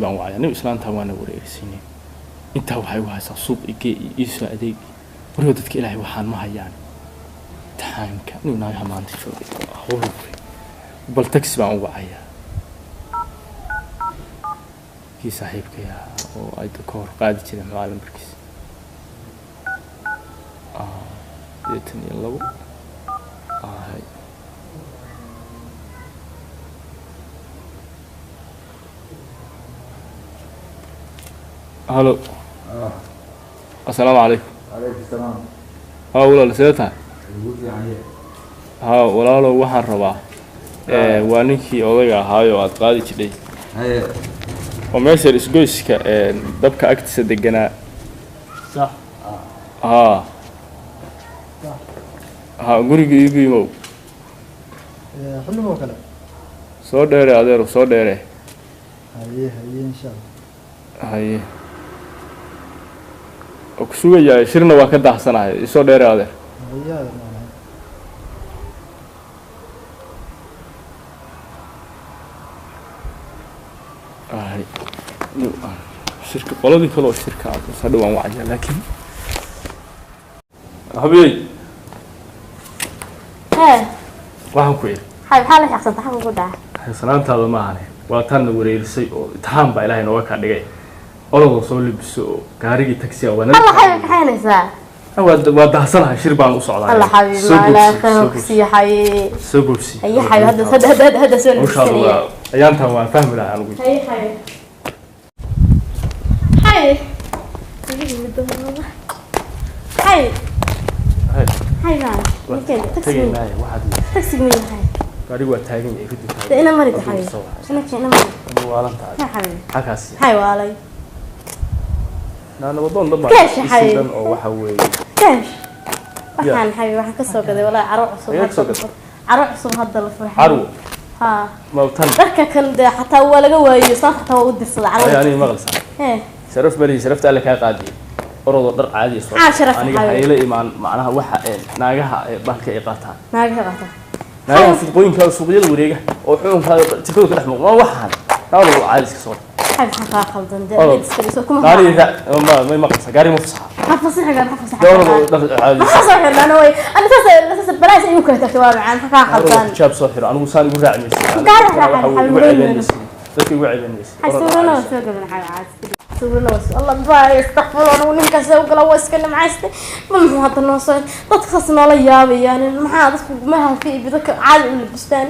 baan wacay anigu islaanta waana wareersiinay inta waxay u haysaa suuq iisoo adeeg waryo dadka ilaahay waxaan ma hayaan taanka inuu naagaha maanta joogay bal taxi baan u wacaya kii saaxiibkaya oo ay ka hor qaadi jireen macallin barkiis لو هلو السلام عليكم. عليكم السلام. ها ولا لسيتها ها ولا لو waxaan rabaa waa ninkii odayga ahaayo aad qaadi jiray oo meesha isgoyska dabka agtiisa deganaa صح ها ها guriga iigu yimow xulmo kale soo dheere adeero soo dheere haye insha Allah haye oo ku sugaya shirna waa ka daahsanahay soo dheere adeer haye shirka qoladii kale oo shirka ah saddex waan wacay laakiin habiyay waxaan ku yiri xal xaqsan taxan ugu daa xisnaantaada ma ahane waa tan wareerisay oo tahan baa ilaahay nooga ka dhigay olol soo libiso gaarigi taxi ah wana Allah xay xaynaysaa waa daahsanahay shir baan u socdaa Allah xabiibi ala khayr xay sababsi ay xay hada soo libisanaya ayaantan waan fahmi lahaa anigu حي حي حي معك ممكن تكسي مين حي قاري واتاجين يفيد ده أنا مريض حي أنا كنا مريض والله أنت يا حبيبي حكاسي حي والله أنا بظن ضمن كاش حي أو وحوي كاش وحن حبيبي وحن كسر كذا ولا عروق صوب عروق صوب هذا الفرح عروق ها ما وتن ذكر كان ده حتى هو لقوا يصح حتى هو ودي الصلاة عروق يعني مغلس إيه شرف بري شرفت على كا قادي أرض در عادي صوت أنا حيلة إيمان معناها وح ناجها بحكي إيقاتها ناجها ناجها في قوين كانوا سوقيين وريجة وحوم هذا تكون كده حمق ما وحان قالوا عادي صوت حب حقا خلطن ده بيتسكريسوكم قاري ما مقص قاري مفصح حفصح قال حفصح عادي حفصح أنا وي أنا أساس بلاش يمكن تكتواب عن حقا خلطن شاب صحيح أنا وصاني وراعي ميسي قاري dadkii ugu ceebanaysa xasuulana soo gaban xayaat xasuulana Allah baa istaghfiruna ninka soo gala waa iska nimcaystay ma muxuu hadda noo soo dadkaas noola yaabayaan maxaa dadku ma halkii bidaka caadi u labistaan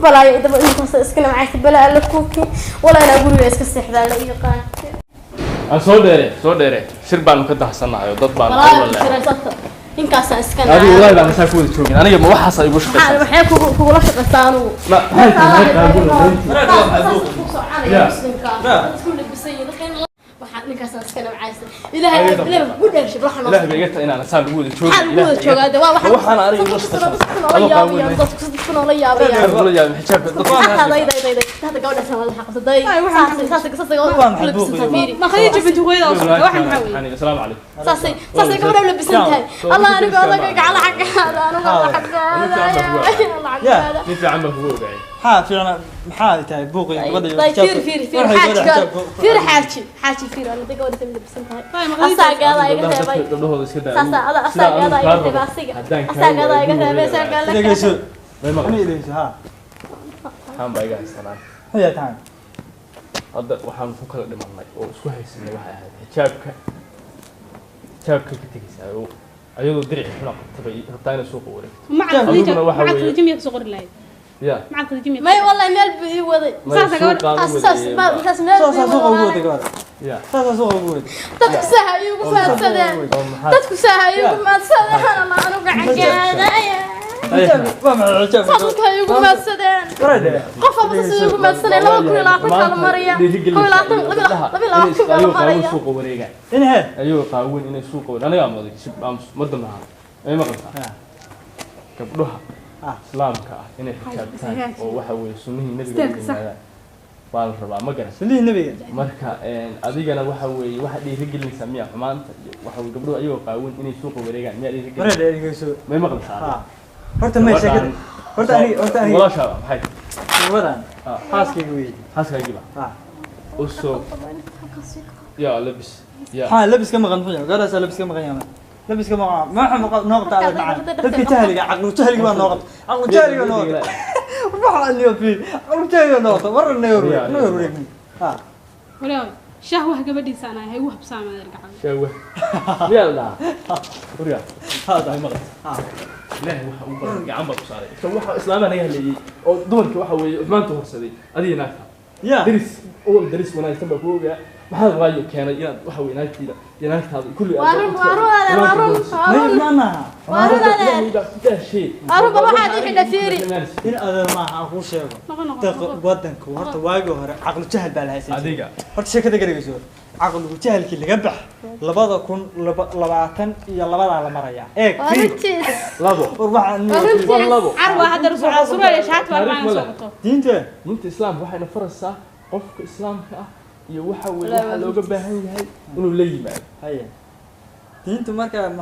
balaa idaba intaas iska nimcaystay balaa la kooki wala ina guriga iska seexdaa la yaqaan soo dheere shir baan ka dahsanahay dad baan wala إنكاس إسكان. هذه والله أنا ساكون تشوفين أنا ما واحد صايب وش قصة. أنا بحياك ولا شيء قصانو. ما هاي أقول لا. تقول لك بسيط الحين واحد إنكاس إسكان وعايز. إذا قول لي شو راح نص. لا بيجت أنا سام بقول تشوف. بقول تشوف هذا واحد. أنا أريد وش قصة. الله يابي تكون الله يابي. الله يابي حجاب. هذا قول أسمع الحق صدق. ساسي قصة قول. ما خليه يجيب جويدا واحد محاول. يعني السلام عليكم. ساسي قبل ولا بسنتين. الله أنا بقولك على حق هذا أنا والله حق هذا. الله حق هذا. مثل عمه هو بعيد. ها في أنا محال تاعي بوقي طيب فير حاجة فير حاجة فير أنا دقوا تبي بسنتين. أساق هذا يقدر يبي. أساق هذا يقدر يبي أساق هذا يقدر يبي أساق لك. ليش؟ أنا ليش ها؟ هم بيجي السلام. هيا تعال. هذا وحنا فكر لما الله وسوي السنة واحد شابك كتير أيوة دري إحنا تبي هتاينا سوق وري. معك الجيم يسوق اللاي. يا. معك الجيم. ما والله مال بيوضي. أساس مال. سوق وجودك هذا. يا. سوق وجودك. تدكسها يقول ما تصدق. تدكسها يقول ما تصدق أنا قاعد صدقها يقول ما تصدق. قفا بس يقول ما تصدق لا كل لا كل مريا. كل لا كل مريا. سوق وريجا. إنها. أيوة قاوين إنه سوق وري. أنا قام ذيك شب أمس مدمها. أي ما قلتها. كبروها. سلام كا إنه حجاب أو وحوي سنه النبي قال ربع ما قال سنه النبي مركا أذيك أنا وحوي واحد يرجل نسميه حمان وحوي قبله أيوة قاوين إنه سوق وريجا ما يرجل ما يرجل سوق ما قلتها horta ma sheegay horta ani wala shaab hay wadan haaskayga weey haaskayga ha وصو يا لبس يا ها لبس كم غنفيا قال لبس كم غنيا لبس كم ما حد نقطة على معنا تبكي تهلق عقل تهلق ما نقط عقل تهلق نقط روح اليوم فيه عقل تهلق نقط مرة نور ها ولا شهوة قبل سنة هي وهب سامة يرجع شوه يلا وريا هذا هي مغرب ها لا هو gacan baa ku saaray waxa islaamana ay halay oo dumarka waxa weey maanta horsaday adii naagta يا daris wanaagsan baa ku ogaa maxaa waayo keenay inaad waxa weey naagtiida naagtaada kulli وارون بروح هذه فيري إن هذا ما أقول شيء ودنك وهرت واجه هر عقل جهل بالهاي adiga هرت شيء كذا قريب يسوي عقل جهل كي اللي قبح لبضة كون لبعتن يلا بضع على مريا في labo وربع labo عروة هذا رسول سورة شات والمعنى سقطه دينته islaam waxayna faraysaa qofka islaamka ah iyo waxa weey waxa looga baahan yahay inuu la yimaado هيا دينته مركا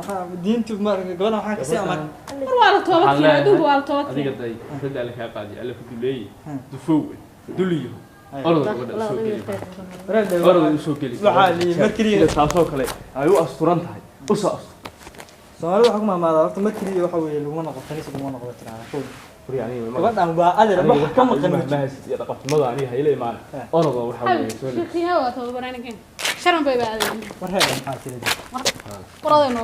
دينته مركا قبلنا محاك كسي أمر ولا توبك يا دوب ولا توبك adiga day rida la ka qaadi alla ku duleeyay dufow duliyo orada soo gali وحالي مركري taasoo kale ay u asturan tahay u soo asturan سؤال واحد ما هذا مركري وحوي لو ما نقطة نيس لو ما نقطة ترى يعني gabadhan waa adeer wax ka maqan ma haysid iyo dhaqamada aniga hayla imaan orada waxa weeye soo شيخي هو توبك أنا كين شرم بيبقى warheeda maxaa tirada قرادينو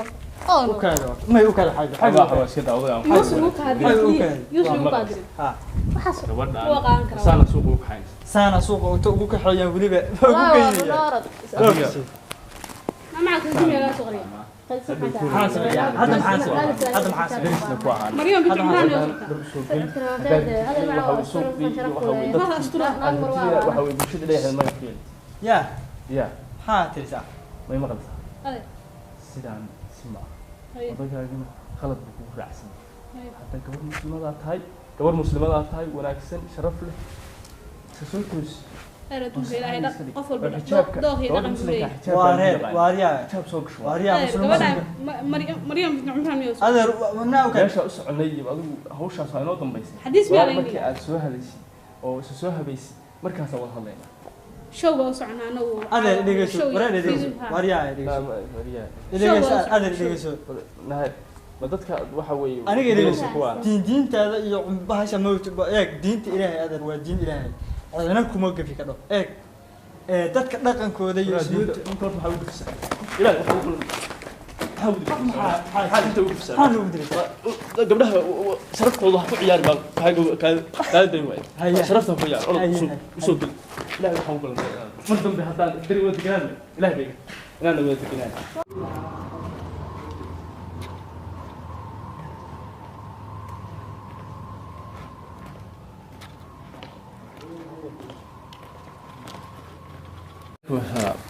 u kaado may u kaado xaga xaga waxa iska daawada يوسف مقادر يوسف مقادر ha وحصل gabadha وقعان كرا sana suuq u kaxayn saana suuqa inta ugu kaxeeyaan waliba ugu geeyay ما معك الدنيا لا صغرية حاسب هذا محاسب هذا محاسب ku ahaan مريم بنت عمران يا ما أشتري waxa weeye bulshada leeyahay ma keen ya ya ha tirisa may maqaltaa هذا sidaan sima هاي wadagaagina khalad ku raacsan هاي hatta gabar muslimada tahay wanaagsan sharaf leh soo toos أنا تقول إلهي لا قفل بالضوء هنا قمصي waareed waariya xijaab soo gasho waariya قبل مريم بنت عمران يوسف adeer wanaa u kaado meesha u soconay iyo adigu hawshaas waa inoo dambaysay حديث بيا markii ليني aad soo hadlaysid oo soo habaysid markaas wada hadlayna شو بوسعنا أنا و adeer dhegeyso wareed dhegeyso waariya dhegeyso adeer dhegeyso ma dadka waxa weeye aniga dhegeyso diintaada iyo bahasha mawt eeg diinta ilaahay adeer waa diin ilaahay adana kuma gafi ka dhaw eeg dadka dhaqankooda iyo diinta inta waxa uu dhigsan ilaahay waxa uu xaalinta uu dhigsan waxaan ugu diray gabdhaha sharaftooda ku ciyaar baa kaaday way sharafta ku ciyaar oo soo gal ilaahay waxa uu balantay mar dambe haddaan dari wada deganaan ilaahay bay inaan wada deganaan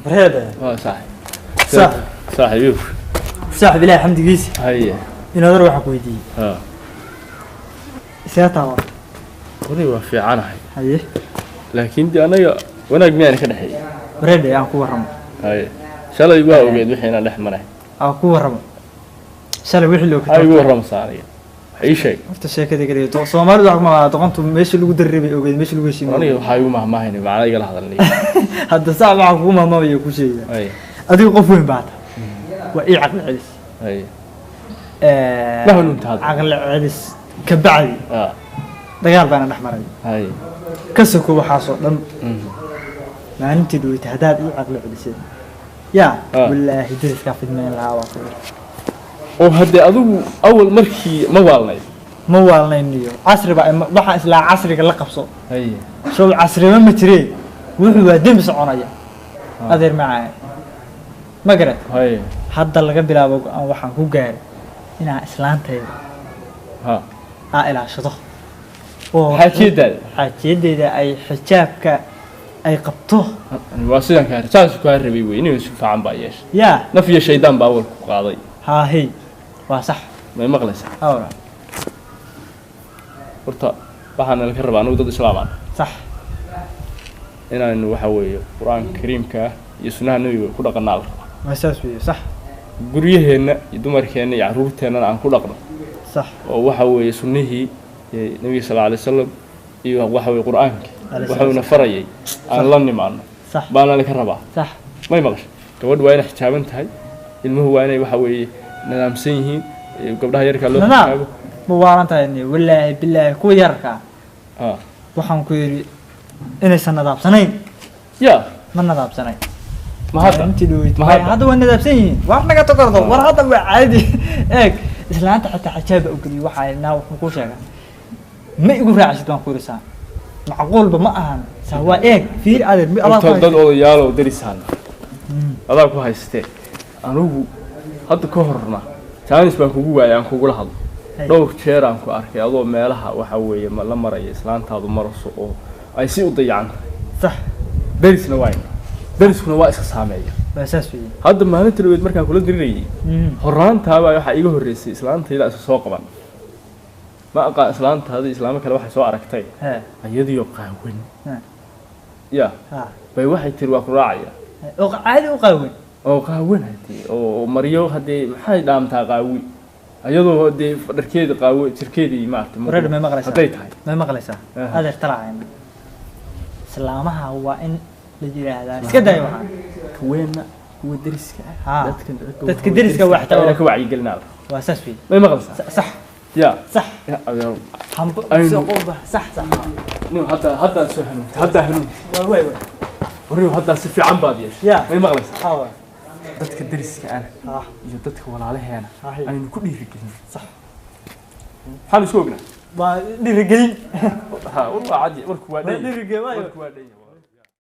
wareeda صح صاحب saaxib ilaahay xamdigiisa هيا inaad wax ku weydiiyay ها seetawa ودي وفي عنها haye لكن دي انا وانا جميعني كده هي wareeda aan ku warramo هاي شالله يقوا اوgeed wixina dhexmaray aan ku warramo shalay wixii loo ay ugu warram saariya ay shay horta sheekada galeeyo Soomaalidu wax ma doqontu meesha lagu darreebay ogeed meesha lagu heshiimay aniga waxa igu mahmaahayna macna iga la hadalnay hadda saab waxa ku mahmaamayo ku sheegay ay adigu qof weyn baad waa ii caqli celis ay ma hanu intaad caqli celis ka bacdi dagaal baan dhexmaray ay ka soo waxa soo dhan maalintii dhuuta hadaad ii caqli celisay ya wallahi diriska fidmeen la waa oo hadda adigu awal markii ma waalnay ma waalnayniyo casriba waxa isla casriga la qabso ay soo casriba ma jireen wuxuu waa dib soconaya adeer macaan ma garat ay hadda laga bilaabo aan waxaan ku gaaray inaan islaantayda ha ilaashado oo xaajiyadeeda ay xijaabka ay qabto waa sidan ka rasaas ku harabay weyn inuu si fiican baa yeeshay ya nafiya shaydaan baa awal ku qaaday ha hey waa sax ma maqlaysaa awra horta waxaan la ka rabaa anigu dad islaam ah sax inaan waxa weeye quraanka kariimka iyo sunnaha nabiga ku dhaqanaa ma saas weeye sax guryaheena iyo dumarkeena iyo caruurteena aan ku dhaqno sax oo waxa weeye sunnihii nabiga sallallahu alayhi wasallam iyo waxa weeye quraanka waxauna farayay aan la nimaano صح baana la ka rabaa صح may maqashay gabadhu waa inay xijaaban tahay ilmuhu waa inay waxa weeye nidaamsan yihiin gabdhaha yarka loo xijaabo muwaarantahay wallaahi billaahi kuwa yarka waxaan ku yiri inaysan nadaabsanayn ya ma nadaabsanayn ma hadda waa nadaabsan yihiin wax naga tokordo war hadda waa caadi eeg islaanta xataa xijaaba u geliyo waxa ay naaw ku sheegaa ma igu raacsid waan ku yirisaa macquulba ma ahan sawa eeg fiir adeer mi Allah dad odayaal oo darisaan adaa ku haystee anugu hadda ka horna jaanis baan kugu waayaan kugu la hadlo dhowr jeer aan ku arkay adoo meelaha waxa weeye ma la maray islaantaadu marso oo ay si u dayacaan sax darisna waay dariskuna waa iska saameeya asaas weey hadda maalinta laweed markaan kula dirinayay horaantaaba waxa iga horeysay islaantayda isu soo qaban ma aqaa islaantaada islaamo kale waxay soo aragtay ayadiyo qaawan ya bay waxay tiri waa ku raacaya oo caadi u qaawan oo qaawan hadii oo mariyo hadii maxay dhaamtaa qaawi ayadoo hadii dharkeeda qaawo jirkeedii ma artay ma maqlaysaa haday tahay ma maqlaysaa adeer talaacayna islaamaha waa in la yiraahdaa iska day waxa kuweena kuwa dariska dadka dariska wax taa ka wacyi gelinaada waa saas weey ma maqlaysaa sax يا صح يا أبيض هم سقوبة صح صح نو هذا سو هنون هذا هنون وي وريو هذا سفي عم باديش يا ما مغلس dadka dariska ana iyo dadka walaalaheena aynu ku dhiirigelin صح waxaan isku ognaa waa dhiirigelin ha waa caadi warku waa dhiirigelin